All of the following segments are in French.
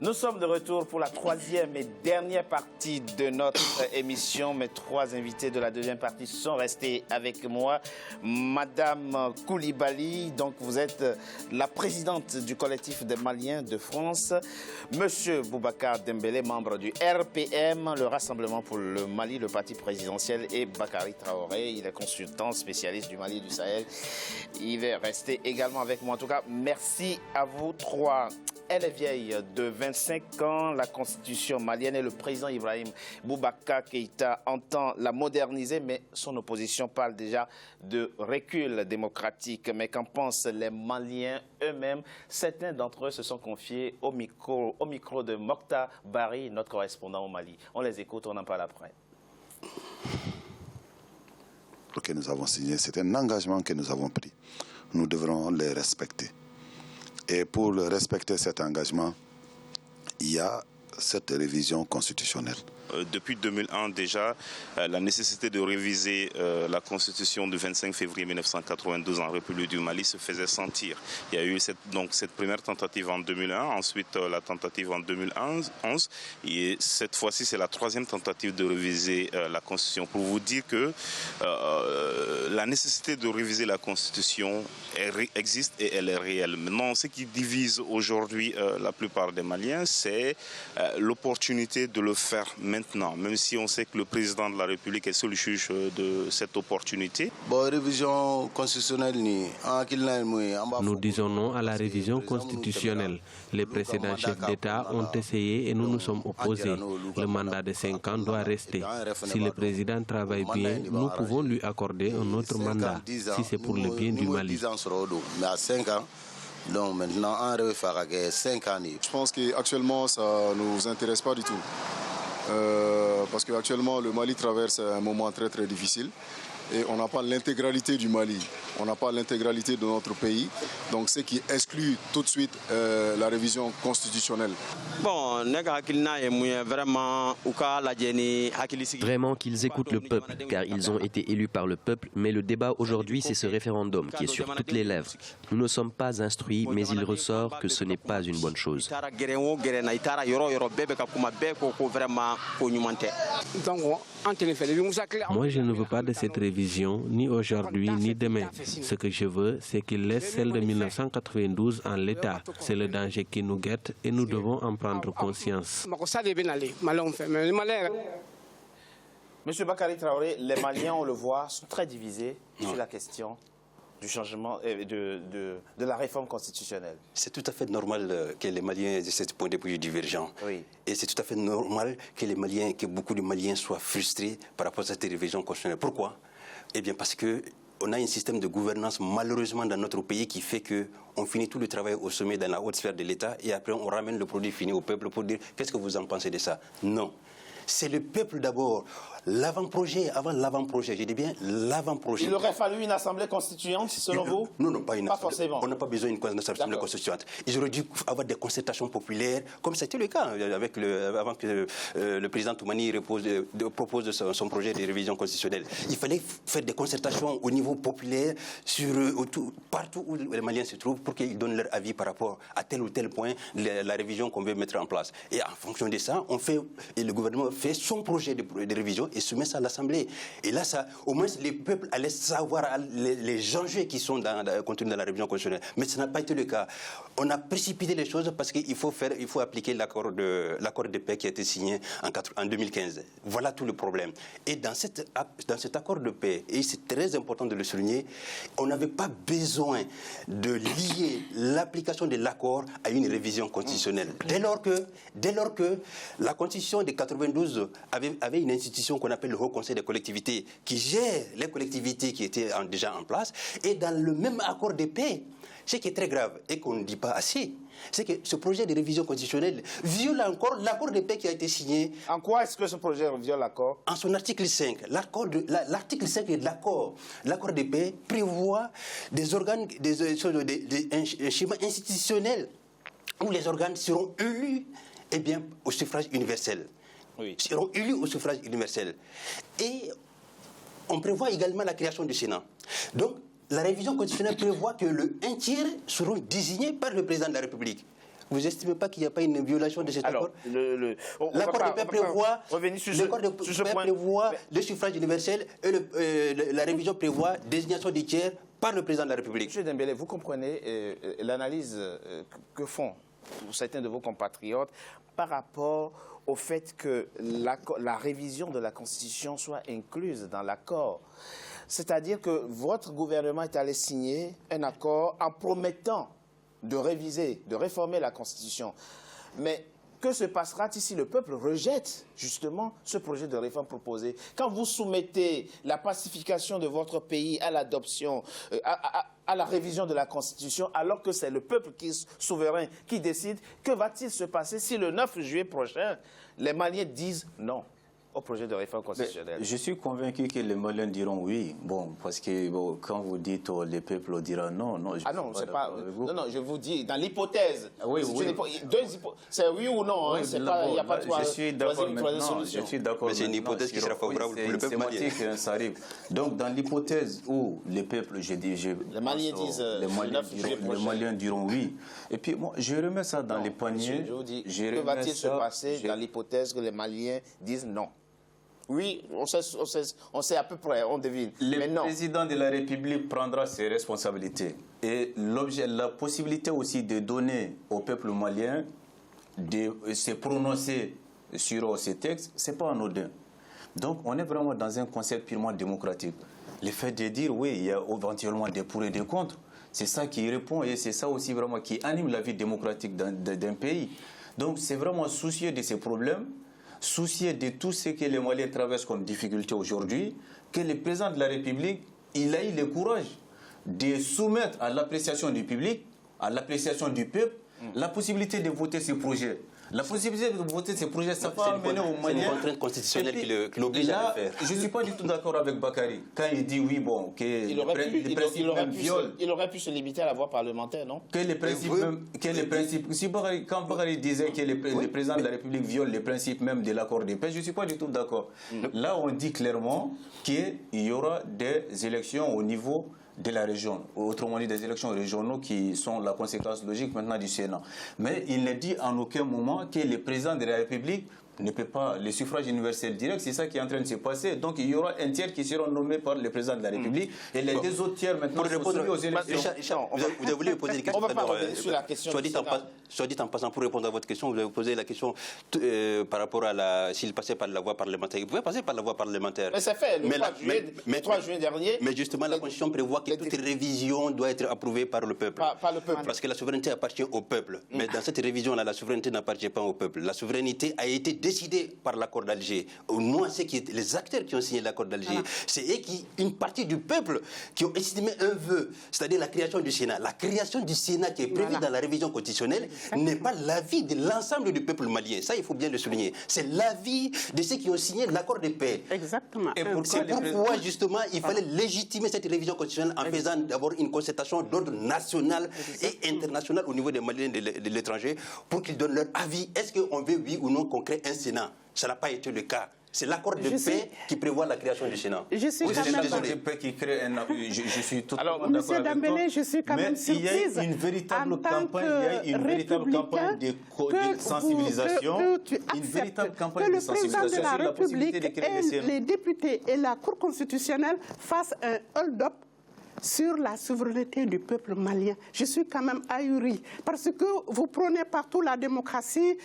Nous sommes de retour pour la troisième et dernière partie de notre émission. Mes trois invités de la deuxième partie sont restés avec moi. Madame Koulibaly, donc vous êtes la présidente du collectif des Maliens de France. Monsieur Boubacar Dembélé, membre du RPM, le Rassemblement pour le Mali, le parti présidentiel, et Bakary Traoré, il est consultant spécialiste du Mali et du Sahel. Il est resté également avec moi. En tout cas, merci à vous trois. Elle est vieille de 25 ans, la constitution malienne, et le président Ibrahim Boubacar Keïta entend la moderniser, mais son opposition parle déjà de recul démocratique. Mais qu'en pensent les Maliens eux-mêmes? Certains d'entre eux se sont confiés au micro de Mokhtar Bari, notre correspondant au Mali. On les écoute, on en parle après. Ce que nous avons signé, c'est un engagement que nous avons pris. Nous devrons les respecter. Et pour respecter cet engagement, il y a cette révision constitutionnelle. Depuis 2001 déjà, la nécessité de réviser la constitution du 25 février 1992 en République du Mali se faisait sentir. Il y a eu cette première tentative en 2001, ensuite la tentative en 2011, et cette fois-ci c'est la troisième tentative de réviser la constitution. Pour vous dire que la nécessité de réviser la constitution existe et elle est réelle. Maintenant, ce qui divise aujourd'hui la plupart des Maliens, c'est l'opportunité de le faire maintenant, même si on sait que le président de la République est seul juge de cette opportunité. Nous disons non à la révision constitutionnelle. Les précédents chefs d'État ont essayé et nous nous sommes opposés. Le mandat de 5 ans doit rester. Si le président travaille bien, nous pouvons lui accorder un autre mandat, si c'est pour le bien du Mali. Donc maintenant, on refait 5 ans. Je pense qu'actuellement, ça ne nous intéresse pas du tout. Parce qu'actuellement, le Mali traverse un moment très très difficile. Et on n'a pas l'intégralité du Mali, on n'a pas l'intégralité de notre pays, donc ce qui exclut tout de suite la révision constitutionnelle. Vraiment qu'ils écoutent le peuple, car ils ont été élus par le peuple, mais le débat aujourd'hui c'est ce référendum qui est sur toutes les lèvres. Nous ne sommes pas instruits, mais il ressort que ce n'est pas une bonne chose. Moi, je ne veux pas de cette révision, ni aujourd'hui, ni demain. Ce que je veux, c'est qu'il laisse celle de 1992 en l'état. C'est le danger qui nous guette et nous devons en prendre conscience. Monsieur Bakary Traoré, les Maliens, on le voit, sont très divisés sur la question du changement de la réforme constitutionnelle. C'est tout à fait normal que les Maliens aient ce point de vue divergent. Oui. Et c'est tout à fait normal que beaucoup de Maliens soient frustrés par rapport à cette révision constitutionnelle. Pourquoi? Eh bien parce qu'on a un système de gouvernance malheureusement dans notre pays qui fait qu'on finit tout le travail au sommet dans la haute sphère de l'État et après on ramène le produit fini au peuple pour dire qu'est-ce que vous en pensez de ça? Non. C'est le peuple d'abord. L'avant-projet, avant l'avant-projet, je dis bien l'avant-projet. Il aurait fallu une assemblée constituante, selon vous? Non, pas une assemblée. Pas forcément. On n'a pas besoin d'une assemblée constituante. Ils auraient dû avoir des concertations populaires, comme c'était le cas avant que le président Toumani propose son projet de révision constitutionnelle. Il fallait faire des concertations au niveau populaire, partout où les Maliens se trouvent, pour qu'ils donnent leur avis par rapport à tel ou tel point, la révision qu'on veut mettre en place. Et en fonction de ça, le gouvernement fait son projet de révision et soumet ça à l'Assemblée. Et là, au moins, les peuples allaient savoir les enjeux qui sont contenus dans la révision constitutionnelle. Mais ce n'a pas été le cas. On a précipité les choses parce qu'il faut appliquer l'accord de paix qui a été signé en 2015. Voilà tout le problème. Et dans cet accord de paix, et c'est très important de le souligner, on n'avait pas besoin de lier l'application de l'accord à une révision constitutionnelle. Dès lors que la Constitution de 92 avait une institution qu'on appelle le Haut Conseil des collectivités qui gère les collectivités qui étaient déjà en place. Et dans le même accord de paix, ce qui est très grave et qu'on ne dit pas assez, c'est que ce projet de révision constitutionnelle viole encore l'accord de paix qui a été signé. En quoi est-ce que ce projet viole l'accord? En son article 5. L'article 5 de l'accord de paix prévoit des organes, un schéma institutionnel où les organes seront élus au suffrage universel. Oui. Seront élus au suffrage universel. Et on prévoit également la création du Sénat. Donc, la révision constitutionnelle prévoit que un tiers seront désignés par le président de la République. Vous n'estimez pas qu'il n'y a pas une violation de cet accord? L'accord de paix prévoit le suffrage universel et la révision prévoit désignation du tiers par le président de la République. M. Dembélé, vous comprenez l'analyse que font certains de vos compatriotes par rapport au fait que la révision de la Constitution soit incluse dans l'accord. C'est-à-dire que votre gouvernement est allé signer un accord en promettant de réviser, de réformer la Constitution. Mais que se passera-t-il si le peuple rejette justement ce projet de réforme proposé? Quand vous soumettez la pacification de votre pays à l'adoption, à la révision de la Constitution, alors que c'est le peuple qui est souverain qui décide, que va-t-il se passer si le 9 juillet prochain, les Maliens disent non au projet de réforme constitutionnelle? Je suis convaincu que les Maliens diront oui. Bon, parce que quand vous dites les peuples diront non, non. Je vous dis, dans l'hypothèse. C'est oui ou non, oui, il n'y a pas de Je suis d'accord. Mais c'est une hypothèse qui sera favorable pour le peuple malien. Ça arrive. Donc, dans l'hypothèse où les peuples, les Maliens disent les Maliens diront oui. Et puis, moi, je remets ça dans les paniers. Je vous dis, que va-t-il se passer dans l'hypothèse que les Maliens disent non? Oui, on sait à peu près, on devine. Le président de la République prendra ses responsabilités. Et la possibilité aussi de donner au peuple malien de se prononcer sur ces textes, ce n'est pas anodin. Donc, on est vraiment dans un concept purement démocratique. Le fait de dire, oui, il y a éventuellement des pour et des contre, c'est ça qui répond et c'est ça aussi vraiment qui anime la vie démocratique d'un pays. Donc, c'est vraiment soucieux de ces problèmes, soucieux de tout ce que les Maliens traversent comme difficulté aujourd'hui, que le président de la République, il a eu le courage de soumettre à l'appréciation du public, à l'appréciation du peuple, la possibilité de voter ce projet. La possibilité de voter ces projets, ça va amener aux Maliens. C'est une contrainte constitutionnelle qui l'oblige à le faire. Je ne suis pas du tout d'accord avec Bakary. Quand il dit oui, bon, que il aurait pu se limiter à la voie parlementaire, non? Que les principes, quand Bakary disait que le président de la République viole les principes même de l'accord de paix, je ne suis pas du tout d'accord. Là, on dit clairement qu'il y aura des élections au niveau de la région, autrement dit des élections régionales qui sont la conséquence logique maintenant du Sénat. Mais il ne dit en aucun moment que le président de la République ne peut pas, le suffrage universel direct, c'est ça qui est en train de se passer. Donc il y aura un tiers qui sera nommé par le président de la République et les deux autres tiers maintenant sont soumis aux élections. Vous avez voulu poser une question. On va pas revenir sur la question. Soit dit en passant, pour répondre à votre question, vous avez posé la question par rapport à s'il passait par la voie parlementaire. Il pouvait passer par la voie parlementaire. Mais c'est fait, le 3 juillet dernier. Mais justement, la Constitution prévoit que toute révision doit être approuvée par le peuple. Par le peuple. Parce que la souveraineté appartient au peuple. Mais dans cette révision-là, la souveraineté n'appartient pas au peuple. La souveraineté a été décidé par l'accord d'Alger. Au moins, c'est les acteurs qui ont signé l'accord d'Alger. C'est eux une partie du peuple, qui ont estimé un vœu, c'est-à-dire la création du Sénat. La création du Sénat qui est prévue dans la révision constitutionnelle n'est pas l'avis de l'ensemble du peuple malien. Ça, il faut bien le souligner. C'est l'avis de ceux qui ont signé l'accord de paix. Exactement. Et c'est pourquoi, justement, il fallait légitimer cette révision constitutionnelle en faisant d'abord une concertation d'ordre national et international au niveau des Maliens de l'étranger pour qu'ils donnent leur avis. Est-ce qu'on veut, oui ou non, qu'on crée un Sénat? Ça n'a pas été le cas. C'est l'accord de paix qui prévoit la création du Sénat. C'est l'accord de paix qui crée un... Je suis totalement d'accord avec toi. Je suis quand même surprise. Mais il y a une véritable campagne, de sensibilisation. Une véritable campagne de sensibilisation sur la possibilité de créer le Sénat. Les députés et la Cour constitutionnelle fassent un hold-up sur la souveraineté du peuple malien. Je suis quand même ahurie parce que vous prônez partout la démocratie,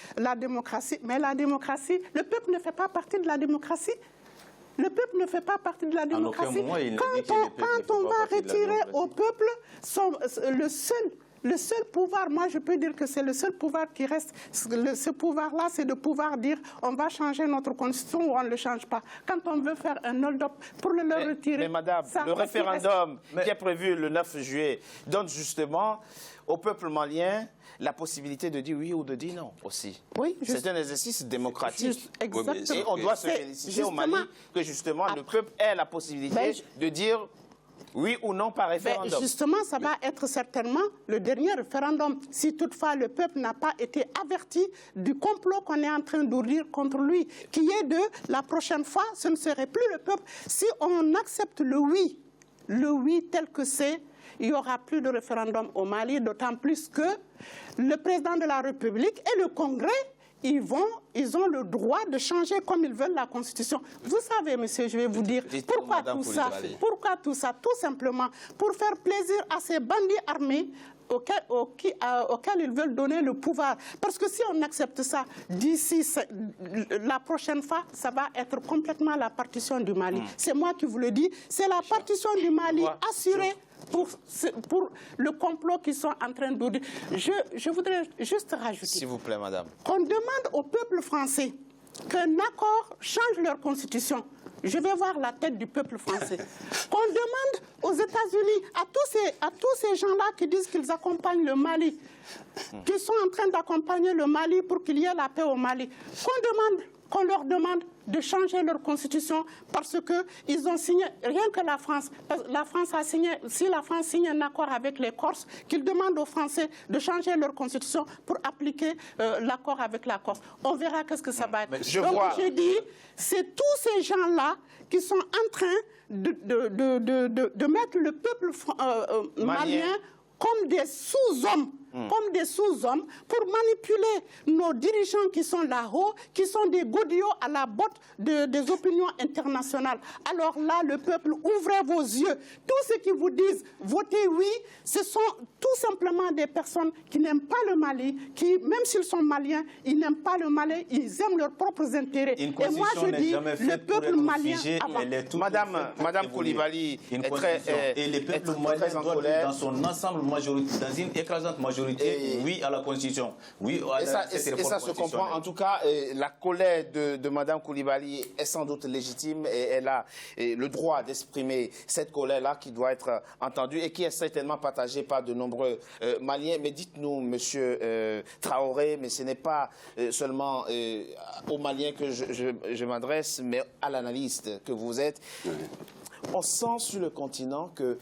mais la démocratie, le peuple ne fait pas partie de la démocratie. Le peuple ne fait pas partie de la démocratie. Quand on va retirer au peuple le seul pouvoir, moi je peux dire que c'est le seul pouvoir qui reste. Ce pouvoir-là, c'est de pouvoir dire on va changer notre constitution ou on ne le change pas. Quand on veut faire un hold-up pour le retirer... Mais madame, le référendum qui est prévu le 9 juillet donne justement au peuple malien la possibilité de dire oui ou de dire non aussi. Oui, c'est un exercice démocratique. Exactement. Et on doit se féliciter au Mali que justement le peuple ait la possibilité de dire oui ou non par référendum. Justement, ça va être certainement le dernier référendum. Si toutefois le peuple n'a pas été averti du complot qu'on est en train d'ouvrir contre lui, qui est de la prochaine fois, ce ne serait plus le peuple. Si on accepte le oui tel que c'est, il n'y aura plus de référendum au Mali, d'autant plus que le président de la République et le Congrès, ils ont le droit de changer comme ils veulent la Constitution. Vous savez, monsieur, je vais vous dire, pourquoi tout ça? Pourquoi tout ça? Tout simplement pour faire plaisir à ces bandits armés auxquels ils veulent donner le pouvoir. Parce que si on accepte ça, d'ici la prochaine fois, ça va être complètement la partition du Mali. C'est moi qui vous le dis, c'est la partition du Mali assurée pour le complot qu'ils sont en train de dire. Je voudrais juste rajouter. S'il vous plaît, madame. Qu'on demande au peuple français qu'un accord change leur constitution. Je vais voir la tête du peuple français. Qu'on demande aux États-Unis, à tous ces gens-là qui disent qu'ils accompagnent le Mali, qui sont en train d'accompagner le Mali pour qu'il y ait la paix au Mali, qu'on leur demande de changer leur constitution parce qu'ils ont signé, rien que la France a signé, si la France signe un accord avec les Corses, qu'ils demandent aux Français de changer leur constitution pour appliquer l'accord avec la Corse. On verra qu'est-ce que ça va être. Donc je dis, c'est tous ces gens-là qui sont en train de mettre le peuple malien comme des sous-hommes. Comme des sous-hommes pour manipuler nos dirigeants qui sont là-haut, qui sont des godillots à la botte des opinions internationales. Alors là, le peuple, ouvrez vos yeux. Tous ceux qui vous disent votez oui, ce sont tout simplement des personnes qui n'aiment pas le Mali, qui, même s'ils sont maliens, ils n'aiment pas le Mali, ils aiment leurs propres intérêts. Et moi, je dis, le peuple malien... Madame Coulibaly est très et le peuple malien doit être dans son ensemble majorité, dans une écrasante majorité, oui à la Constitution, oui à cette réforme ça se comprend. En tout cas, la colère de Madame Coulibaly est sans doute légitime et elle a le droit d'exprimer cette colère-là qui doit être entendue et qui est certainement partagée par de nombreux Maliens. Mais dites-nous, Monsieur Traoré, mais ce n'est pas seulement aux Maliens que je m'adresse, mais à l'analyste que vous êtes. On sent sur le continent que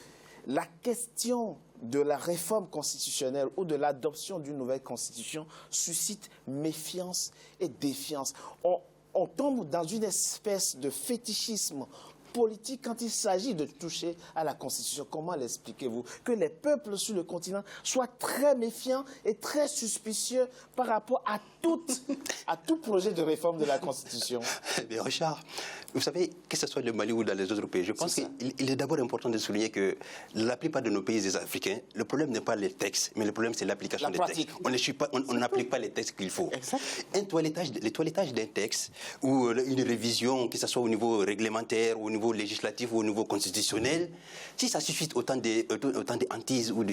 la question de la réforme constitutionnelle ou de l'adoption d'une nouvelle constitution suscite méfiance et défiance. On tombe dans une espèce de fétichisme politique quand il s'agit de toucher à la Constitution. Comment l'expliquez-vous? Que les peuples sur le continent soient très méfiants et très suspicieux par rapport à tout projet de réforme de la Constitution. Mais Richard, vous savez, que ce soit le Mali ou dans les autres pays, je pense qu'il est d'abord important de souligner que la plupart de nos pays africains, le problème n'est pas les textes, mais le problème c'est l'application des textes. On n'applique pas les textes qu'il faut. Le toilettage d'un texte ou une révision, que ce soit au niveau réglementaire, au niveau législatif ou au niveau constitutionnel, si ça suscite autant de hantises ou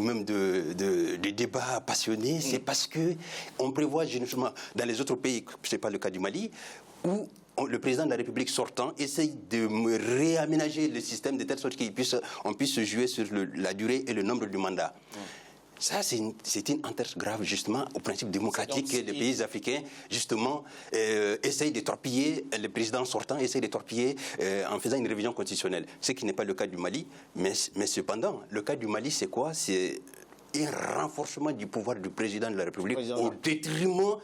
même de débats passionnés, c'est parce qu'on prévoit généralement dans les autres pays, ce n'est pas le cas du Mali, où le président de la République sortant essaye de réaménager le système de telle sorte qu'on puisse jouer sur la durée et le nombre du mandat. Ça, c'est une entorse grave, justement, au principe démocratique que les pays africains, justement, essayent de torpiller, le président sortant essaye de torpiller en faisant une révision constitutionnelle. Ce qui n'est pas le cas du Mali. Mais cependant, le cas du Mali, c'est quoi? C'est un renforcement du pouvoir du président de la République au détriment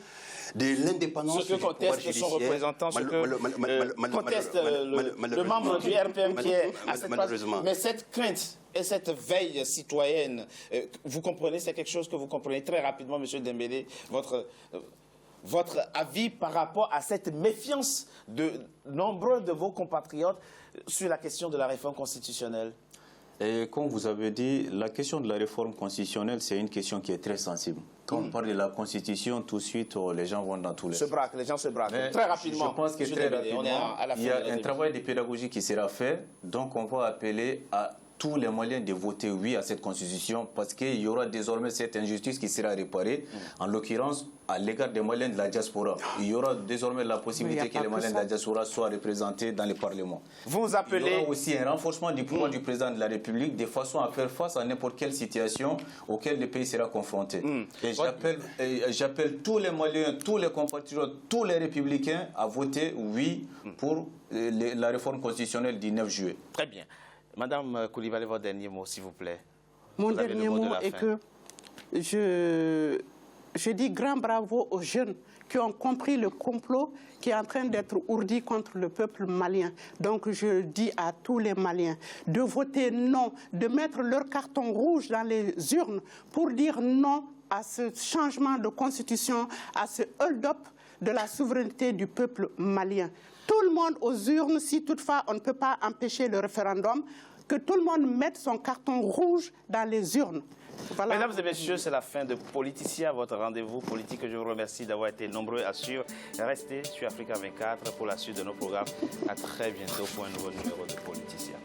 de l'indépendance du pouvoir judiciaire. Son représentant, ce que conteste le membre du RPM qui est à cette place. Mais cette crainte et cette veille citoyenne, vous comprenez, c'est quelque chose que vous comprenez très rapidement, M. Dembélé, votre avis par rapport à cette méfiance de nombreux de vos compatriotes sur la question de la réforme constitutionnelle? Et comme vous avez dit, la question de la réforme constitutionnelle, c'est une question qui est très sensible. Quand on parle de la Constitution, tout de suite, les gens vont dans tous les sens. Les gens se braquent. Très rapidement. Je pense que très rapidement, il y a un travail de pédagogie qui sera fait. Donc, on va appeler à tous les Maliens de voter oui à cette Constitution parce qu'il y aura désormais cette injustice qui sera réparée, en l'occurrence à l'égard des Maliens de la diaspora. Il y aura désormais la possibilité que les Maliens de la diaspora soient représentés dans le Parlement. Vous appelez... Il y aura aussi un renforcement du pouvoir du président de la République de façon à faire face à n'importe quelle situation auquel le pays sera confronté. Et j'appelle tous les Maliens, tous les compatriotes, tous les républicains à voter oui pour la réforme constitutionnelle du 9 juillet. Très bien. Madame Coulibaly, votre dernier mot, s'il vous plaît. Mon dernier mot est que je dis grand bravo aux jeunes qui ont compris le complot qui est en train d'être ourdi contre le peuple malien. Donc je dis à tous les Maliens de voter non, de mettre leur carton rouge dans les urnes pour dire non à ce changement de constitution, à ce hold-up de la souveraineté du peuple malien. Tout le monde aux urnes, si toutefois on ne peut pas empêcher le référendum, que tout le monde mette son carton rouge dans les urnes. Voilà. Mesdames et messieurs, c'est la fin de Politicien, votre rendez-vous politique. Je vous remercie d'avoir été nombreux à suivre. Restez sur Africa 24 pour la suite de nos programmes. À très bientôt pour un nouveau numéro de Politicien.